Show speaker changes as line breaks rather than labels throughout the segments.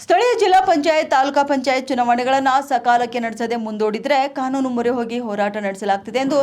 ಸ್ಥಳೀಯ ಜಿಲ್ಲಾ ಪಂಚಾಯತ್ ತಾಲೂಕಾ ಪಂಚಾಯತ್ ಚುನಾವಣೆಗಳನ್ನು ಸಕಾಲಕ್ಕೆ ನಡೆಸದೆ ಮುಂದೂಡಿದರೆ ಕಾನೂನು ಮೊರೆ ಹೋಗಿ ಹೋರಾಟ ನಡೆಸಲಾಗುತ್ತಿದೆ ಎಂದು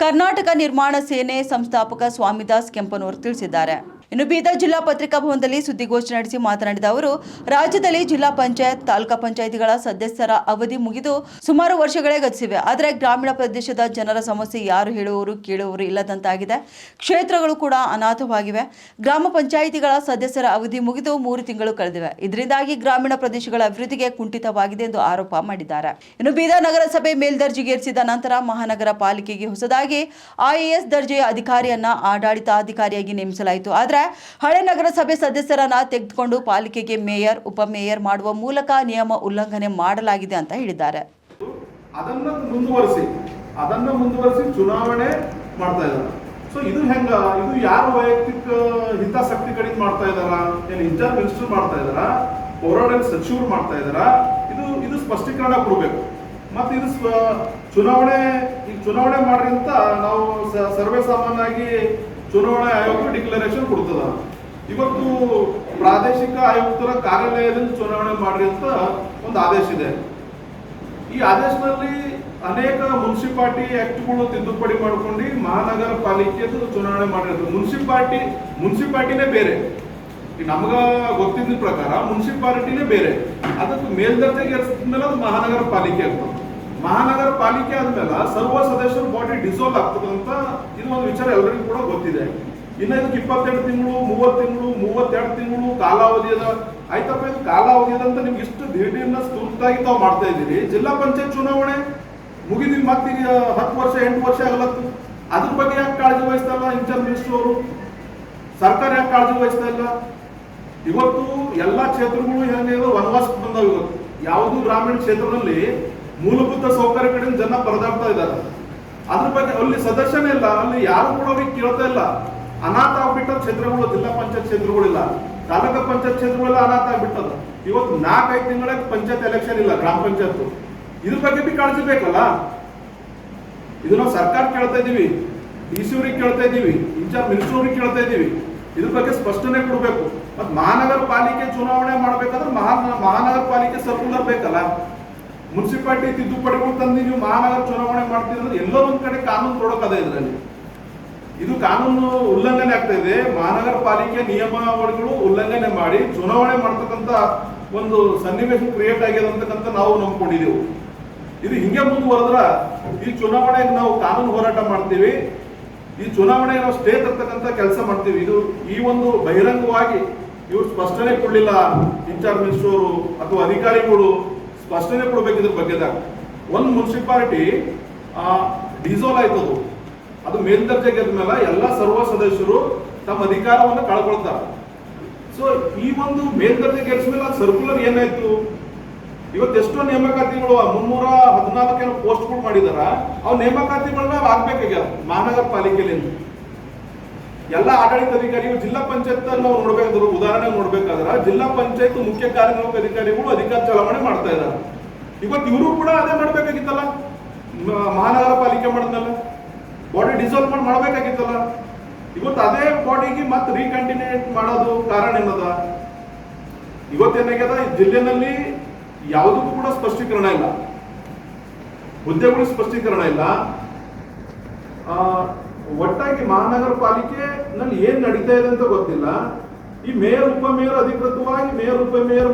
ಕರ್ನಾಟಕ ನಿರ್ಮಾಣ ಸೇನೆ ಸಂಸ್ಥಾಪಕ ಸ್ವಾಮಿದಾಸ್ ಕೆಂಪನೂರ್ ತಿಳಿಸಿದ್ದಾರೆ. ಇನ್ನು ಬೀದರ್ ಜಿಲ್ಲಾ ಪತ್ರಿಕಾ ಭವನದಲ್ಲಿ ಸುದ್ದಿಗೋಷ್ಠಿ ನಡೆಸಿ ಮಾತನಾಡಿದ ಅವರು, ರಾಜ್ಯದಲ್ಲಿ ಜಿಲ್ಲಾ ಪಂಚಾಯತ್ ತಾಲೂಕಾ ಪಂಚಾಯತ್ಗಳ ಸದಸ್ಯರ ಅವಧಿ ಮುಗಿದು ಸುಮಾರು ವರ್ಷಗಳೇ ಗತಿಸಿವೆ. ಆದರೆ ಗ್ರಾಮೀಣ ಪ್ರದೇಶದ ಜನರ ಸಮಸ್ಯೆ ಯಾರು ಹೇಳುವವರು ಕೇಳುವವರು ಇಲ್ಲದಂತಾಗಿದೆ. ಕ್ಷೇತ್ರಗಳು ಕೂಡ ಅನಾಥವಾಗಿವೆ. ಗ್ರಾಮ ಪಂಚಾಯಿತಿಗಳ ಸದಸ್ಯರ ಅವಧಿ ಮುಗಿದು 3 ತಿಂಗಳು ಕಳೆದಿವೆ. ಇದರಿಂದಾಗಿ ಗ್ರಾಮೀಣ ಪ್ರದೇಶಗಳ ಅಭಿವೃದ್ಧಿಗೆ ಕುಂಠಿತವಾಗಿದೆ ಎಂದು ಆರೋಪ ಮಾಡಿದ್ದಾರೆ. ಇನ್ನು ಬೀದರ್ ನಗರಸಭೆ ಮೇಲ್ದರ್ಜೆಗೇರಿಸಿದ ನಂತರ ಮಹಾನಗರ ಪಾಲಿಕೆಗೆ ಹೊಸದಾಗಿ IAS ದರ್ಜೆಯ ಅಧಿಕಾರಿಯನ್ನ ಆಡಳಿತಾಧಿಕಾರಿಯಾಗಿ ನೇಮಿಸಲಾಯಿತು. ಆದರೆ ಹಳೆ ನಗರಸಭೆ ಸದಸ್ಯರನ್ನ ತೆಗೆದುಕೊಂಡು ಪಾಲಿಕೆಗೆ ಮೇಯರ್, ಉಪಮೇಯರ್ ಮಾಡುವ ಮೂಲಕ ನಿಯಮ ಉಲ್ಲಂಘನೆ ಮಾಡಲಾಗಿದೆ ಅಂತ ಹೇಳಿದ್ದಾರೆ.
ಅದನ್ನ ಮುಂದುವರಿಸಿ ಚುನಾವಣೆ ಮಾಡ್ತಾ ಇದ್ದಾರೆ. ಸೊ ಇದು ಹೆಂಗ, ಇದು ಯಾರ ವೈಯಕ್ತಿಕ ಹಿತಾಸಕ್ತಿ ಕಡೆ ಮಾಡ್ತಾ ಇದಾರ? ಏನು ಇಂಚಾರ್ಜ್ ಮಿನಿಸ್ಟರ್ ಮಾಡ್ತಾ ಇದಾರ, ಪೌರಾಡಳಿತ ಸಚಿವರು ಮಾಡ್ತಾ ಇದಾರ? ಇದು ಸ್ಪಷ್ಟೀಕರಣ ಕೊಡಬೇಕು. ಮತ್ತೆ ಇದು ಚುನಾವಣೆ ಮಾಡ್ರಿ ಅಂತ ನಾವು ಸರ್ವೇ ಸಾಮಾನ್ಯವಾಗಿ ಚುನಾವಣಾ ಆಯೋಗ ಡಿಕ್ಲರೇಷನ್ ಕೊಡ್ತದ. ಇವತ್ತು ಪ್ರಾದೇಶಿಕ ಆಯುಕ್ತರ ಕಾರ್ಯಾಲಯದಲ್ಲಿ ಚುನಾವಣೆ ಮಾಡ್ರಿ ಅಂತ ಒಂದು ಆದೇಶ ಇದೆ. ಈ ಆದೇಶದಲ್ಲಿ ಅನೇಕ ಮುನ್ಸಿಪಾಲಿಟಿ ಆಕ್ಟ್ಗಳು ತಿದ್ದುಪಡಿ ಮಾಡ್ಕೊಂಡು ಮಹಾನಗರ ಪಾಲಿಕೆದು ಚುನಾವಣೆ ಮಾಡಿರೋದು. ಮುನ್ಸಿಪಾಲಿಟಿನೇ ಬೇರೆ, ನಮಗ ಗೊತ್ತಿದ್ದ ಪ್ರಕಾರ ಮುನ್ಸಿಪಾಲಿಟಿನೇ ಬೇರೆ. ಅದಕ್ಕೆ ಮೇಲ್ದರ್ಜೆಗೆ ಏರಿಸಿದ್ಮೇಲೆ ಅದು ಮಹಾನಗರ ಪಾಲಿಕೆ ಆಗ್ತದೆ. ಮಹಾನಗರ ಪಾಲಿಕೆ ಆದ್ಮೇಲೆ ಸರ್ವ ಸದಸ್ಯರ ಬಾಡಿ ಡಿಸಾಲ್ವ್ ಆಗ್ತದೆ ಅಂತ ಇದು ಒಂದು ವಿಚಾರ ಎಲ್ಲರಿಗೂ ಕೂಡ ಗೊತ್ತಿದೆ. ಇನ್ನು ಇದಕ್ಕೆ 22 ತಿಂಗಳು, 30 ತಿಂಗಳು, 32 ತಿಂಗಳು ಕಾಲಾವಧಿ ಅದ. ಆಯ್ತಪ್ಪ, ಇದು ಕಾಲಾವಧಿ ಅದಂತ ನಿಮ್ಗೆ ಇಷ್ಟು ದಿಢೀರ್ನ ಸ್ತುರ್ತಾಗಿ ತಾವು ಮಾಡ್ತಾ ಇದ್ದೀರಿ. ಜಿಲ್ಲಾ ಪಂಚಾಯತ್ ಚುನಾವಣೆ ಮುಗಿದಿ ಮತ್ತೆ 10 ವರ್ಷ 8 ವರ್ಷ ಆಗಲತ್ತು. ಅದ್ರ ಬಗ್ಗೆ ಯಾಕೆ ಕಾಳಜಿ ವಹಿಸ್ತಾ ಇಲ್ಲ ಇಂಚಾರ್ಜ್ ಮಿನಿಸ್ಟರ್ ಅವರು? ಸರ್ಕಾರ ಯಾಕೆ ಕಾಳಜಿ ವಹಿಸ್ತಾ ಇಲ್ಲ? ಇವತ್ತು ಎಲ್ಲಾ ಕ್ಷೇತ್ರಗಳು ಹೆಂಗೆ ವನವಾಸಕ್ಕೆ ಬಂದಾವ. ಇವತ್ತು ಯಾವುದು ಗ್ರಾಮೀಣ ಕ್ಷೇತ್ರದಲ್ಲಿ ಮೂಲಭೂತ ಸೌಕರ್ಯ ಕಡೆ ಜನ ಪರದಾಡ್ತಾ ಇದ್ದಾರೆ. ಅದ್ರ ಬಗ್ಗೆ ಅಲ್ಲಿ ಸದಸ್ಯನೇ ಇಲ್ಲ, ಅಲ್ಲಿ ಯಾರು ಕೂಡ ಅವ್ರಿಗೆ ಕೇಳ್ತಾ ಇಲ್ಲ. ಅನಾಥ ಆಗ್ಬಿಟ್ಟ ಕ್ಷೇತ್ರಗಳು, ಜಿಲ್ಲಾ ಪಂಚಾಯತ್ ಕ್ಷೇತ್ರಗಳಿಲ್ಲ, ತಾಲೂಕಾ ಪಂಚಾಯತ್ ಕ್ಷೇತ್ರಗಳೆಲ್ಲ ಅನಾಥ ಆಗ್ಬಿಟ್ಟದ. ಇವತ್ತು 4-5 ತಿಂಗಳ ಪಂಚಾಯತ್ ಎಲೆಕ್ಷನ್ ಇಲ್ಲ, ಗ್ರಾಮ ಪಂಚಾಯತ್. ಇದ್ರ ಬಗ್ಗೆ ಬಿ ಕಾಳಜಿ ಬೇಕಲ್ಲ. ಇದು ನಾವು ಸರ್ಕಾರ ಕೇಳ್ತಾ ಇದೀವಿ, DC ಅವ್ರಿಗೆ ಕೇಳ್ತಾ ಇದೀವಿ, ಇಂಚಾರ್ಜ್ ಮಿನಿಸ್ಟರ್ ಅವ್ರಿಗೆ ಕೇಳ್ತಾ ಇದೀವಿ. ಇದ್ರ ಬಗ್ಗೆ ಸ್ಪಷ್ಟನೆ ಕೊಡಬೇಕು. ಮತ್ ಮಹಾನಗರ ಪಾಲಿಕೆ ಚುನಾವಣೆ ಮಾಡ್ಬೇಕಾದ್ರೆ ಮಹಾನಗರ ಪಾಲಿಕೆ ಸರ್ಕ್ಯುಲರ್ ಬೇಕಲ್ಲ. ಮುನ್ಸಿಪಾಲಿಟಿ ತಿದ್ದುಪಡಿಗಳು ತಂದು ನೀವು ಮಹಾನಗರ ಚುನಾವಣೆ ಮಾಡ್ತೀರಂದ್ರೆ ಎಲ್ಲೋ ಒಂದ್ ಕಡೆ ಕಾನೂನು ತೊಡಕದ. ಇದರಲ್ಲಿ ಇದು ಕಾನೂನು ಉಲ್ಲಂಘನೆ ಆಗ್ತಾ ಇದೆ. ಮಹಾನಗರ ಪಾಲಿಕೆ ನಿಯಮಾವಳಿಗಳು ಉಲ್ಲಂಘನೆ ಮಾಡಿ ಚುನಾವಣೆ ಮಾಡ್ತಕ್ಕಂಥ ಒಂದು ಸನ್ನಿವೇಶ ಕ್ರಿಯೇಟ್ ಆಗಿದೆ ಅಂತಕ್ಕಂಥ ನಾವು ನಂಬ್ಕೊಂಡಿದ್ದೆವು. ಇದು ಹಿಂಗೆ ಮುಂದುವರೆದ್ರ ಈ ಚುನಾವಣೆಗೆ ನಾವು ಕಾನೂನು ಹೋರಾಟ ಮಾಡ್ತೀವಿ. ಈ ಚುನಾವಣೆಗೆ ನಾವು ಸ್ಟೇ ತರ್ತಕ್ಕಂಥ ಕೆಲಸ ಮಾಡ್ತೀವಿ. ಇದು ಈ ಒಂದು ಬಹಿರಂಗವಾಗಿ ಇವ್ರು ಸ್ಪಷ್ಟನೆ ಕೊಡ್ಲಿಲ್ಲ, ಇನ್ಚಾರ್ಜ್ ಮಿನಿಸ್ಟರ್ ಅವರು ಅಥವಾ ಅಧಿಕಾರಿಗಳು ಸ್ಪಷ್ಟನೆ ಕೊಡ್ಬೇಕು ಇದ್ರ ಬಗ್ಗೆದಾಗ. ಒಂದು ಮುನ್ಸಿಪಾಲಿಟಿ ಡಿಸಾಲ್ವ್ ಆಯ್ತದು, ಅದು ಮೇಲ್ದರ್ಜೆಗೆ ಮೇಲೆ ಎಲ್ಲ ಸರ್ವ ಸದಸ್ಯರು ತಮ್ಮ ಅಧಿಕಾರವನ್ನು ಕಳ್ಕೊಳ್ತಾರೆ. ಸೊ ಈ ಒಂದು ಮೇಲ್ದರ್ಜೆಗೆ ಏರಿಸಿದ್ಮೇಲೆ ಅದು ಸರ್ಕ್ಯುಲರ್ ಏನಾಯ್ತು? ಇವತ್ತು ಎಷ್ಟೋ ನೇಮಕಾತಿಗಳು 314 ಪೋಸ್ಟ್ಗಳು ಮಾಡಿದಾರ. ಅವ್ ನೇಮಕಾತಿಗಳನ್ನ ಆಗ್ಬೇಕಾಗ್ಯಾವ ಮಹಾನಗರ ಪಾಲಿಕೆಯಲ್ಲಿ. ಎಲ್ಲ ಆಡಳಿತ ಅಧಿಕಾರಿಗಳು ಜಿಲ್ಲಾ ಪಂಚಾಯತ್ ನಾವು ನೋಡ್ಬೇಕಾದ್ರು, ಉದಾಹರಣೆ ನೋಡ್ಬೇಕಾದ್ರೆ ಜಿಲ್ಲಾ ಪಂಚಾಯತ್ ಮುಖ್ಯ ಕಾರ್ಯನಿರ್ವಾಹಕ ಅಧಿಕಾರಿಗಳು ಅಧಿಕಾರ ಚಲಾವಣೆ ಮಾಡ್ತಾ ಇದ್ದಾರೆ. ಇವತ್ತು ಇವರು ಕೂಡ ಅದೇ ಮಾಡ್ಬೇಕಾಗಿತ್ತಲ್ಲ. ಮಹಾನಗರ ಪಾಲಿಕೆ ಮಾಡಿದ್ನಲ್ಲ, ಬಾಡಿ ಡಿಸಾಲ್ವ್ ಮಾಡ್ಬೇಕಾಗಿತ್ತಲ್ಲ. ಇವತ್ತು ಅದೇ ಬಾಡಿಗೆ ಮತ್ತೆ ರೀಕಂಟಿನ್ಯೂಟ್ ಮಾಡೋದು ಕಾರಣ ಏನದ? ಇವತ್ತೇನಾಗ್ಯದ, ಜಿಲ್ಲೆನಲ್ಲಿ ಯಾವುದಕ್ಕೂ ಕೂಡ ಸ್ಪಷ್ಟೀಕರಣ ಇಲ್ಲ, ಹುದ್ದೆಗಳು ಸ್ಪಷ್ಟೀಕರಣ ಇಲ್ಲ. ಒಟ್ಟಾಗಿ ಮಹಾನಗರ ಪಾಲಿಕೆ ನಲ್ಲಿ ಏನ್ ನಡೀತಾ ಇದೆ ಅಂತ ಗೊತ್ತಿಲ್ಲ. ಈ ಮೇಯರ್, ಉಪಮೇಯರ್ ಅಧಿಕೃತವಾಗಿ ಮೇಯರ್, ಉಪಮೇಯರ್